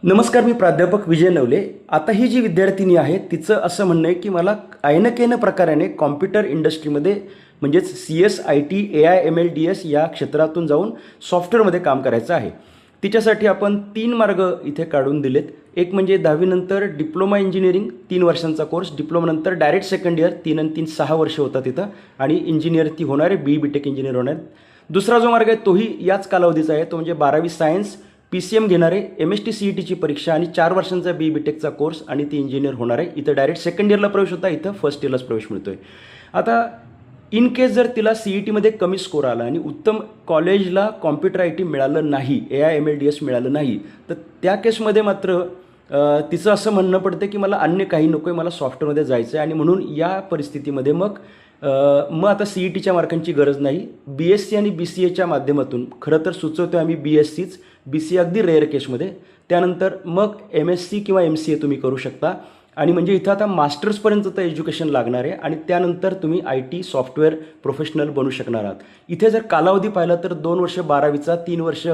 नमस्कार, मी प्राध्यापक विजय नवले. आता ही जी विद्यार्थिनी आहे तिचं असं म्हणणं आहे की मला ऐनकेन प्रकाराने कॉम्प्युटर इंडस्ट्रीमध्ये म्हणजेच CS, IT, AI, ML, DS या क्षेत्रातून जाऊन सॉफ्टवेअरमध्ये काम करायचं आहे. तिच्यासाठी आपण 3 मार्ग इथे काढून दिलेत. एक म्हणजे 10वी नंतर डिप्लोमा इंजिनिअरिंग 3 वर्षांचा कोर्स, डिप्लोमानंतर डायरेक्ट सेकंड इयर 3 आणि 3 6 वर्ष होता तिथं आणि इंजिनियर ती होणार आहे, BTech इंजिनियर होणार. दुसरा जो मार्ग आहे तोही याच कालावधीचा आहे, तो म्हणजे 12वी सायन्स PCM घेणारे, MST CETची परीक्षा आणि 4 वर्षांचा BTechचा कोर्स आणि ती इंजिनियर होणार आहे. इथं डायरेक्ट सेकंड इयरला प्रवेश होता, इथं फर्स्ट इयरलाच प्रवेश मिळतोय. आता इन केस जर तिला CETमध्ये कमी स्कोर आला आणि उत्तम कॉलेजला कॉम्प्युटर IT मिळालं नाही, AI ML DS मिळालं नाही, तर त्या केसमध्ये मात्र तिचं असं म्हणणं पडतं की मला अन्य काही नको आहे, मला सॉफ्टवेअरमध्ये जायचं आहे. आणि म्हणून या परिस्थितीमध्ये मग आता CETच्या मार्कांची गरज नाही. BSc आणि BCAच्या माध्यमातून खरं तर सुचवतो आम्ही BScच, BCA अगदी रेअर केसमध्ये. त्यानंतर मग MSc किंवा MCA तुम्ही करू शकता. आणि म्हणजे इथं आता मास्टर्सपर्यंतचं एज्युकेशन लागणार आहे आणि त्यानंतर तुम्ही IT सॉफ्टवेअर प्रोफेशनल बनू शकणार आहात. इथे जर कालावधी पाहिला तर 2 वर्ष 12वीचा, 3 वर्ष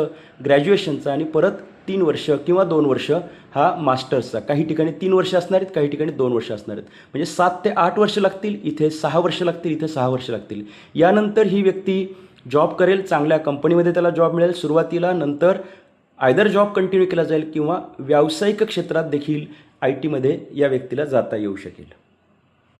ग्रॅज्युएशनचा आणि परत 3 वर्ष किंवा 2 वर्ष हा मास्टर्सचा. काही ठिकाणी 3 वर्ष असणार आहेत, काही ठिकाणी 2 वर्ष असणार आहेत. म्हणजे 7 ते 8 वर्ष लागतील, इथे 6 वर्ष लागतील, इथे 6 वर्ष लागतील. यानंतर ही व्यक्ती जॉब करेल, चांगल्या कंपनीमध्ये त्याला जॉब मिळेल सुरुवातीला. नंतर आयदर जॉब कंटिन्यू केला जाईल किंवा व्यावसायिक क्षेत्रात देखील ITमध्ये या व्यक्तीला जाता येऊ शकेल.